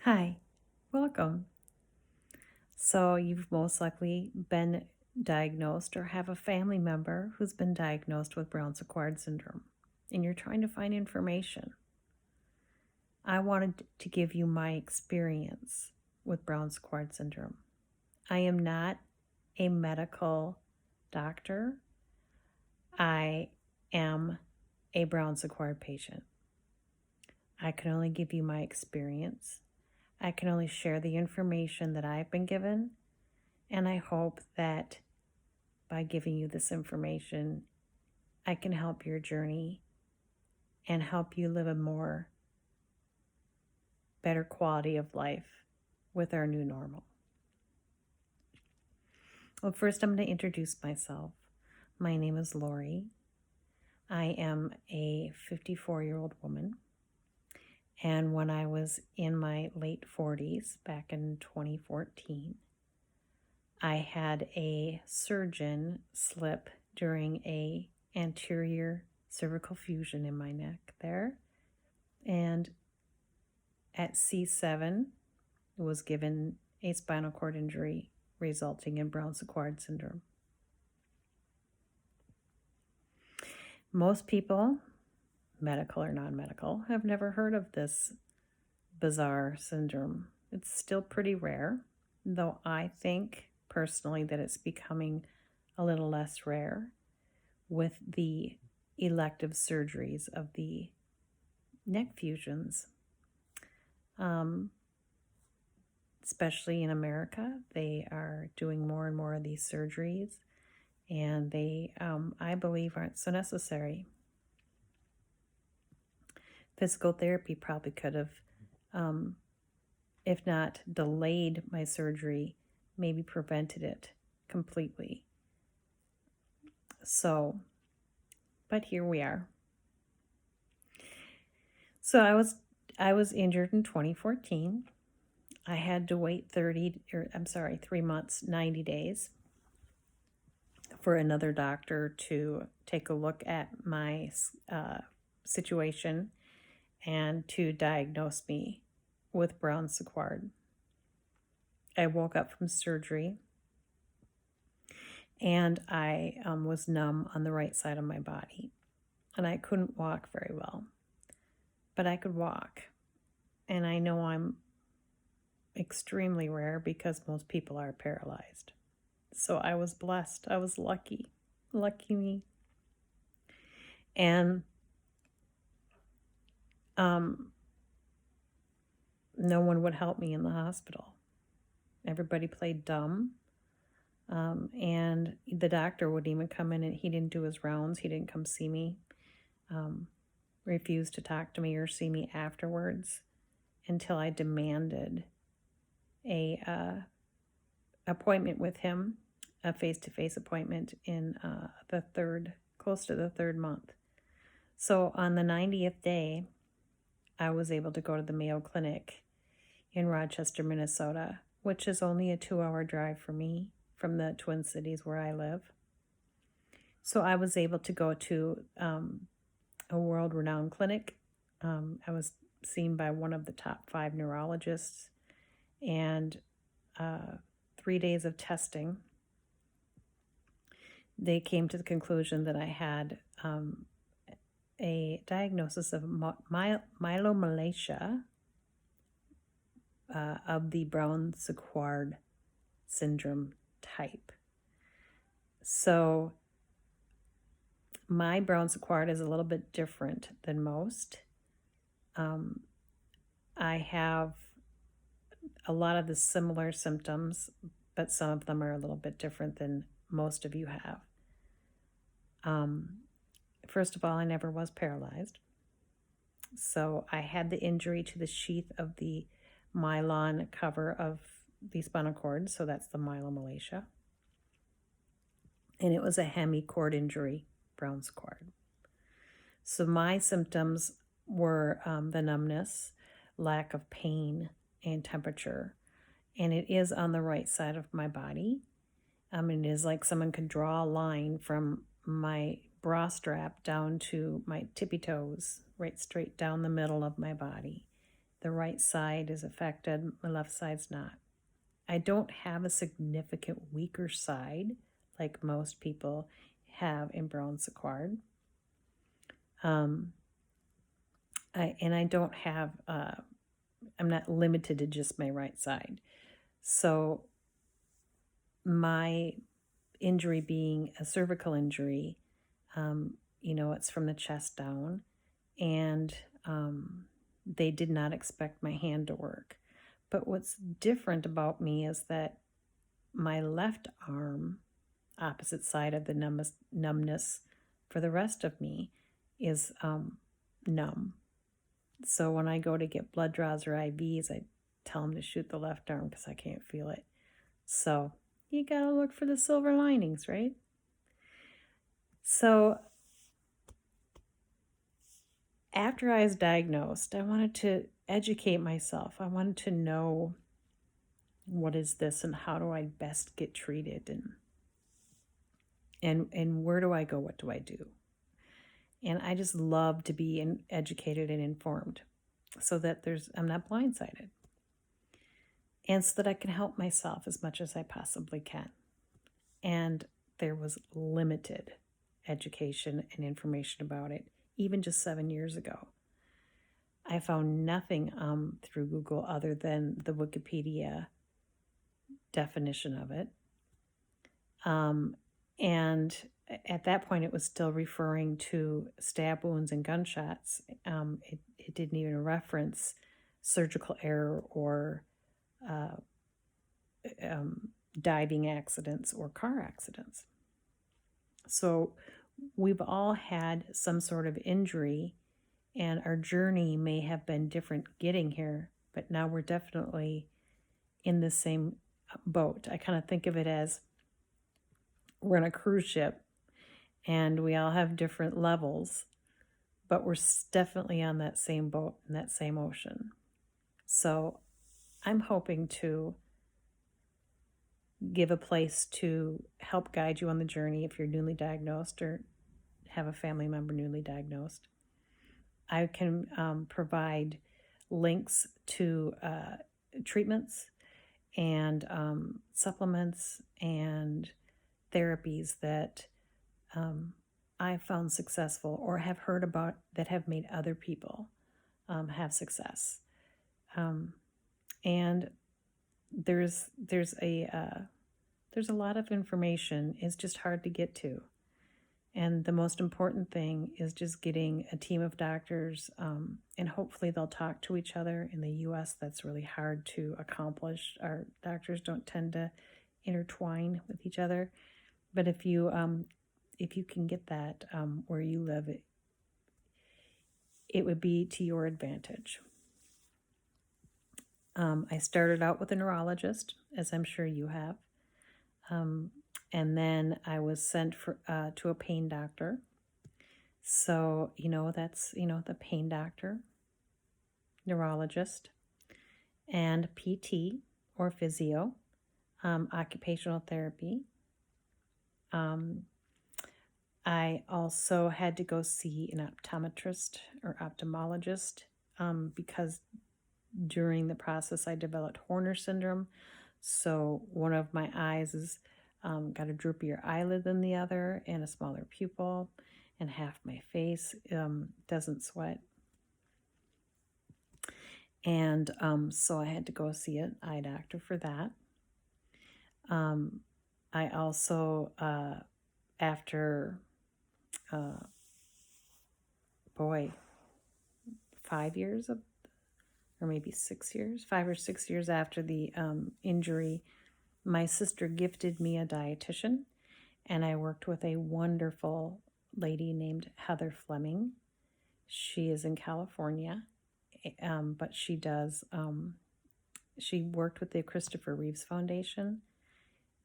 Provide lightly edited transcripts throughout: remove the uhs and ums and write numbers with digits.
Hi, welcome. So, you've most likely been diagnosed or have a family member who's been diagnosed with Brown Sequard Syndrome, and you're trying to find information. I wanted to give you my experience with Brown Sequard Syndrome. I am not a medical doctor, I am a Brown Sequard patient. I can only give you my experience. I can only share the information that I've been given. And I hope that by giving you this information, I can help your journey and help you live a better quality of life with our new normal. Well, first I'm going to introduce myself. My name is Lori. I am a 54-year-old woman. And when I was in my late 40s, back in 2014, I had a surgeon slip during a anterior cervical fusion in my neck there. And at C7, was given a spinal cord injury resulting in Brown Sequard syndrome. Most people, medical or non-medical, have never heard of this bizarre syndrome. It's still pretty rare, though I think personally that it's becoming a little less rare with the elective surgeries of the neck fusions. Especially in America, they are doing more and more of these surgeries, and they, I believe, aren't so necessary. Physical therapy probably could have, if not delayed my surgery, maybe prevented it completely. So, but here we are. So I was injured in 2014. I had to wait 3 months, 90 days for another doctor to take a look at my situation and to diagnose me with Brown Sequard. I woke up from surgery and I was numb on the right side of my body, and I couldn't walk very well, but I could walk. And I know I'm extremely rare because most people are paralyzed. So I was blessed. I was lucky. Lucky me. And no one would help me in the hospital. Everybody played dumb. And the doctor wouldn't even come in, and he didn't do his rounds. He didn't come see me. Refused to talk to me or see me afterwards until I demanded a appointment with him, a face-to-face appointment in close to the third month. So on the 90th day, I was able to go to the Mayo Clinic in Rochester, Minnesota, which is only a 2-hour drive for me from the Twin Cities where I live. So I was able to go to a world-renowned clinic. I was seen by one of the top 5 neurologists, and 3 days of testing, they came to the conclusion that I had a diagnosis of myelomalacia of the Brown Sequard syndrome type. So my Brown Sequard is a little bit different than most. I have a lot of the similar symptoms, but some of them are a little bit different than most of you have. First of all, I never was paralyzed. So I had the injury to the sheath of the myelin cover of the spinal cord, so that's the myelomalacia. And it was a hemicord injury, Brown Sequard. So my symptoms were the numbness, lack of pain, and temperature. And it is on the right side of my body. It is like someone could draw a line from my bra strap down to my tippy toes, right straight down the middle of my body. the right side is affected, my left side's not. I don't have a significant weaker side like most people have in Brown Sequard. I don't have, I'm not limited to just my right side. So my injury being a cervical injury, it's from the chest down, and they did not expect my hand to work. But what's different about me is that my left arm, opposite side of the numbness for the rest of me, is numb. So when I go to get blood draws or IVs, I tell them to shoot the left arm because I can't feel it. So you gotta look for the silver linings, right? So after I was diagnosed, I wanted to educate myself. I wanted to know, what is this and how do I best get treated, and where do I go? What do I do? And I just love to be educated and informed so that I'm not blindsided, and so that I can help myself as much as I possibly can. And there was limited education and information about it, even just 7 years ago. I found nothing through Google other than the Wikipedia definition of it. And at that point, it was still referring to stab wounds and gunshots. It didn't even reference surgical error or diving accidents or car accidents. So we've all had some sort of injury, and our journey may have been different getting here, but now we're definitely in the same boat. I kind of think of it as we're on a cruise ship and we all have different levels, but we're definitely on that same boat in that same ocean. So I'm hoping to give a place to help guide you on the journey if you're newly diagnosed or have a family member newly diagnosed. I can provide links to treatments and supplements and therapies that I found successful or have heard about that have made other people have success. And there's a lot of information. It's just hard to get to. And the most important thing is just getting a team of doctors, and hopefully they'll talk to each other. In the U.S., that's really hard to accomplish. Our doctors don't tend to intertwine with each other. But if you can get that where you live, it would be to your advantage. I started out with a neurologist, as I'm sure you have. And then I was sent to a pain doctor. So, that's, the pain doctor, neurologist, and PT or physio, occupational therapy. I also had to go see an optometrist or ophthalmologist because during the process I developed Horner syndrome. So one of my eyes is got a droopier eyelid than the other and a smaller pupil, and half my face doesn't sweat. And so I had to go see an eye doctor for that. I also, after, 5 years or maybe 6 years, 5 or 6 years after the injury, my sister gifted me a dietitian, and I worked with a wonderful lady named Heather Fleming. She is in California, but she worked with the Christopher Reeves Foundation,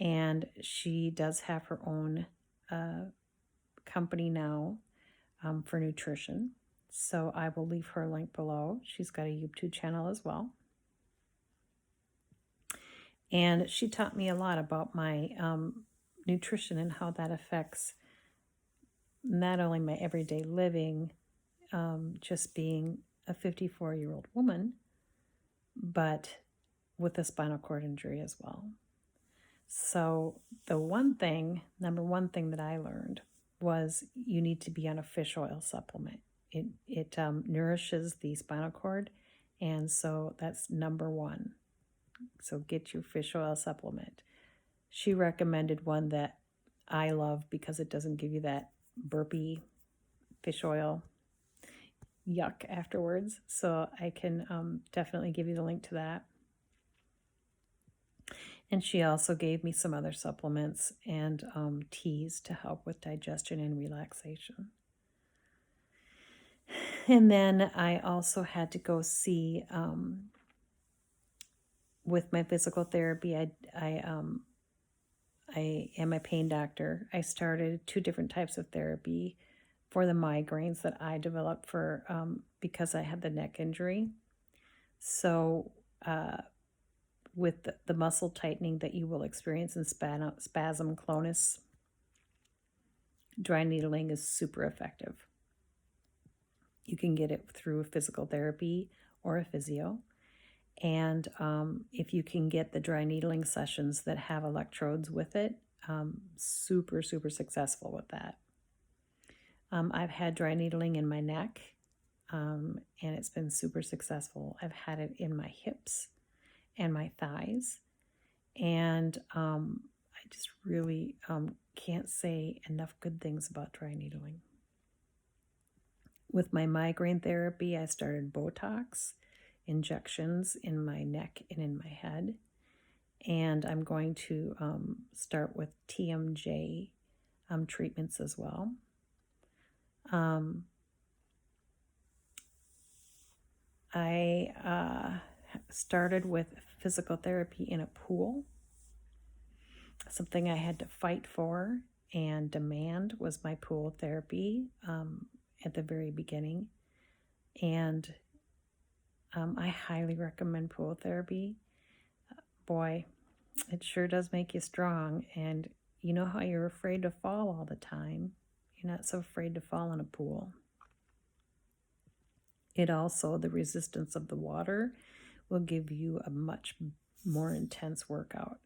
and she does have her own company now for nutrition. So I will leave her link below. She's got a YouTube channel as well. And she taught me a lot about my nutrition and how that affects not only my everyday living, just being a 54-year-old woman, but with a spinal cord injury as well. So the number one thing that I learned was you need to be on a fish oil supplement. It nourishes the spinal cord, and so that's number one. So get your fish oil supplement. She recommended one that I love because it doesn't give you that burpy fish oil yuck afterwards. So I can definitely give you the link to that. And she also gave me some other supplements and teas to help with digestion and relaxation. And then I also had to go see, with my physical therapy, I am a pain doctor. I started 2 different types of therapy for the migraines that I developed for because I had the neck injury. So with the muscle tightening that you will experience in spasm clonus, dry needling is super effective. You can get it through physical therapy or a physio. And if you can get the dry needling sessions that have electrodes with it, super, super successful with that. I've had dry needling in my neck, and it's been super successful. I've had it in my hips and my thighs, and I just really can't say enough good things about dry needling. With my migraine therapy, I started Botox injections in my neck and in my head, and I'm going to start with TMJ treatments as well. I started with physical therapy in a pool. Something I had to fight for and demand was my pool therapy at the very beginning. And I highly recommend pool therapy. Boy, it sure does make you strong. And you know how you're afraid to fall all the time? You're not so afraid to fall in a pool. It also, the resistance of the water will give you a much more intense workout.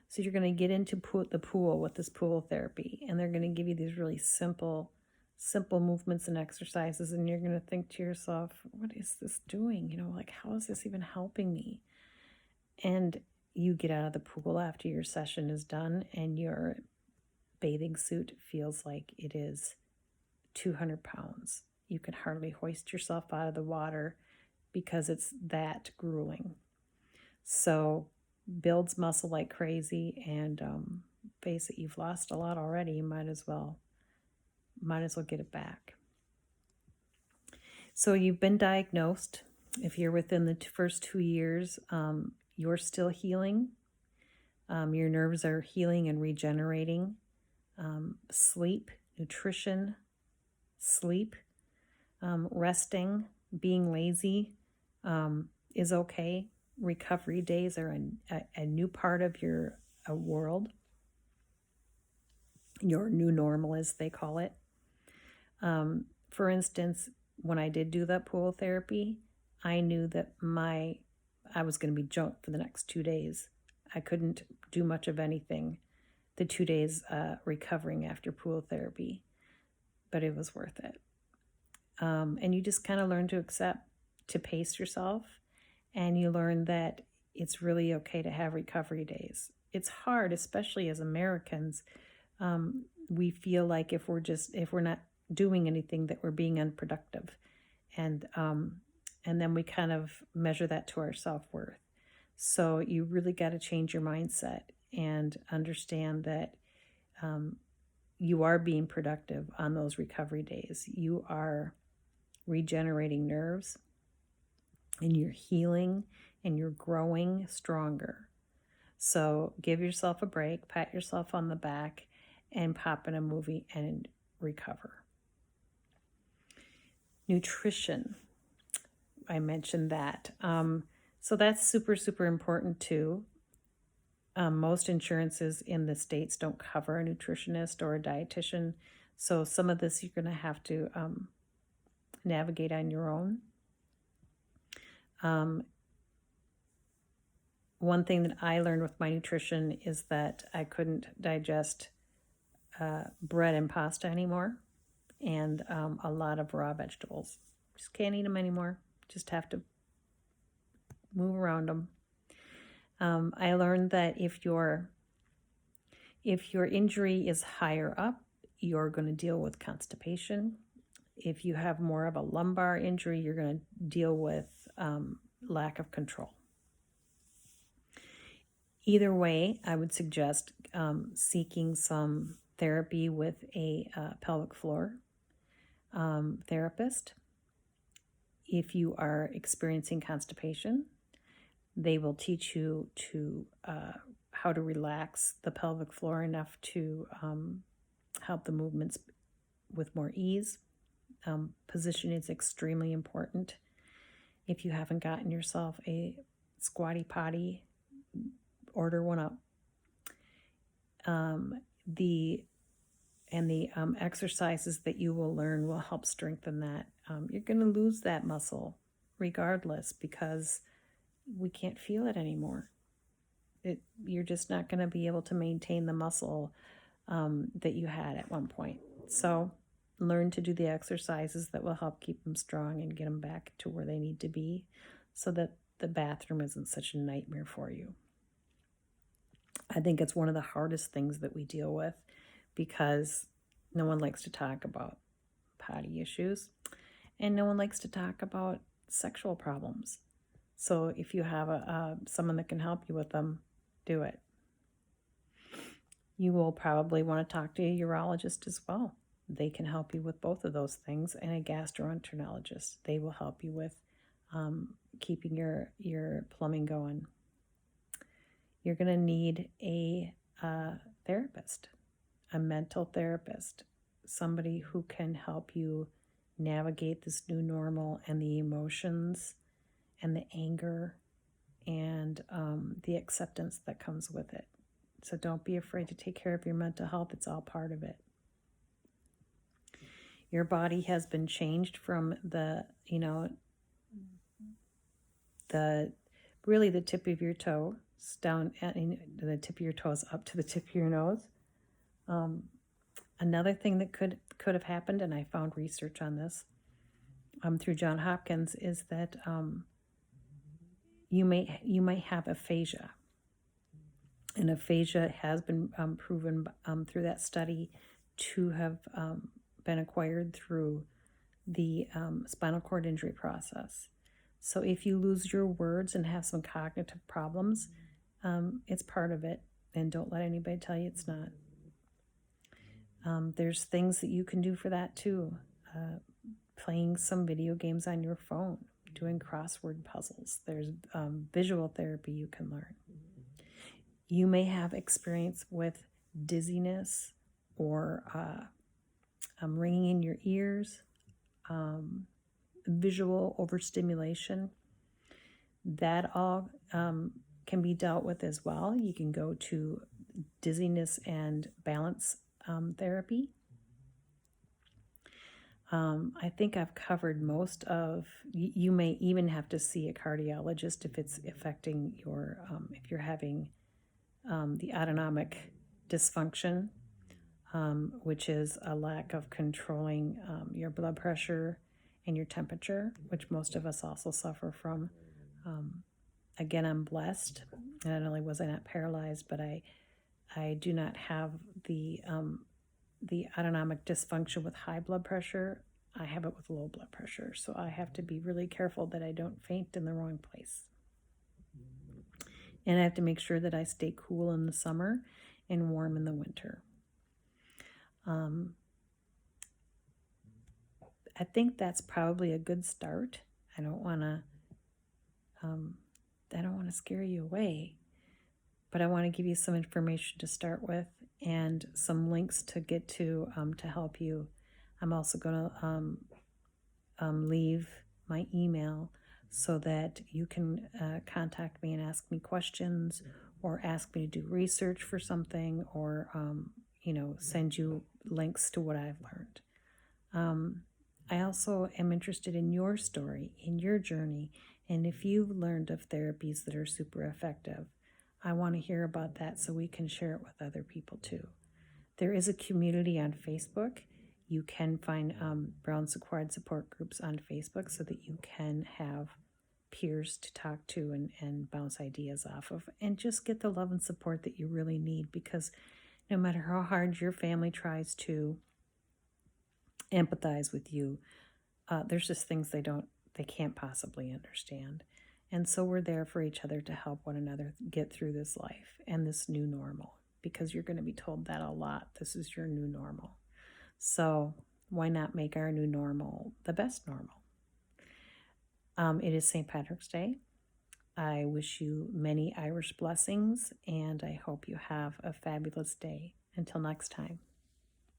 So you're going to get into the pool with this pool therapy, and they're going to give you these really simple movements and exercises, and you're going to think to yourself, what is this doing? Like, how is this even helping me? And you get out of the pool after your session is done, and your bathing suit feels like it is 200 pounds. You can hardly hoist yourself out of the water because it's that grueling. So builds muscle like crazy, and face it, you've lost a lot already. You might as well get it back. So you've been diagnosed. If you're within the first 2 years, you're still healing. Your nerves are healing and regenerating. Sleep, nutrition, resting, being lazy is okay. Recovery days are a new part of your world. Your new normal, as they call it. For instance, when I did do that pool therapy, I knew that I was going to be junked for the next 2 days. I couldn't do much of anything the 2 days recovering after pool therapy, but it was worth it. And you just kind of learn to pace yourself, and you learn that it's really okay to have recovery days. It's hard, especially as Americans. We feel like if we're not doing anything, that we're being unproductive, and then we kind of measure that to our self-worth. So you really got to change your mindset and understand that you are being productive on those recovery days. You are regenerating nerves, and you're healing, and you're growing stronger. So give yourself a break, pat yourself on the back, and pop in a movie and recover. Nutrition, I mentioned that. So that's super, super important too. Most insurances in the States don't cover a nutritionist or a dietitian. So some of this you're going to have to navigate on your own. one thing that I learned with my nutrition is that I couldn't digest bread and pasta anymore, and a lot of raw vegetables. Just can't eat them anymore. Just have to move around them. I learned that if your injury is higher up, you're going to deal with constipation. If you have more of a lumbar injury, you're going to deal with lack of control. Either way, I would suggest seeking some therapy with a pelvic floor therapist. If you are experiencing constipation, they will teach you to how to relax the pelvic floor enough to help the movements with more ease. Position is extremely important. If you haven't gotten yourself a squatty potty, order one up. The exercises that you will learn will help strengthen that. You're going to lose that muscle regardless because we can't feel it anymore. You're just not going to be able to maintain the muscle that you had at one point. So learn to do the exercises that will help keep them strong and get them back to where they need to be so that the bathroom isn't such a nightmare for you. I think it's one of the hardest things that we deal with because no one likes to talk about potty issues and no one likes to talk about sexual problems. So if you have someone that can help you with them, do it. You will probably want to talk to a urologist as well. They can help you with both of those things, and a gastroenterologist. They will help you with keeping your plumbing going. You're going to need a therapist, a mental therapist, somebody who can help you navigate this new normal and the emotions and the anger and the acceptance that comes with it. So don't be afraid to take care of your mental health. It's all part of it. Your body has been changed from the tip of your toe down at the tip of your toes up to the tip of your nose. Another thing that could have happened, and I found research on this through John Hopkins, is that you might have aphasia, and aphasia has been proven through that study to have been acquired through the spinal cord injury process. So if you lose your words and have some cognitive problems, it's part of it, and don't let anybody tell you it's not. There's things that you can do for that too. Playing some video games on your phone, doing crossword puzzles. There's visual therapy you can learn. You may have experience with dizziness or ringing in your ears, visual overstimulation. That all can be dealt with as well. You can go to dizziness and balance therapy. I think I've covered most of, you may even have to see a cardiologist if it's affecting your, if you're having the autonomic dysfunction, which is a lack of controlling your blood pressure and your temperature, which most of us also suffer from. Again, I'm blessed. Not only was I not paralyzed, but I do not have the autonomic dysfunction with high blood pressure. I have it with low blood pressure, so I have to be really careful that I don't faint in the wrong place. And I have to make sure that I stay cool in the summer and warm in the winter. I think that's probably a good start. I don't want to scare you away, but I want to give you some information to start with and some links to get to help you. I'm also going to leave my email so that you can contact me and ask me questions or ask me to do research for something or, send you links to what I've learned. I also am interested in your story, in your journey, And if you've learned of therapies that are super effective, I want to hear about that so we can share it with other people too. There is a community on Facebook. You can find Brown Sequard support groups on Facebook so that you can have peers to talk to and bounce ideas off of and just get the love and support that you really need, because no matter how hard your family tries to empathize with you, there's just things they can't possibly understand. And so we're there for each other to help one another get through this life and this new normal, because you're going to be told that a lot. This is your new normal. So why not make our new normal the best normal? It is St. Patrick's Day. I wish you many Irish blessings, and I hope you have a fabulous day. Until next time.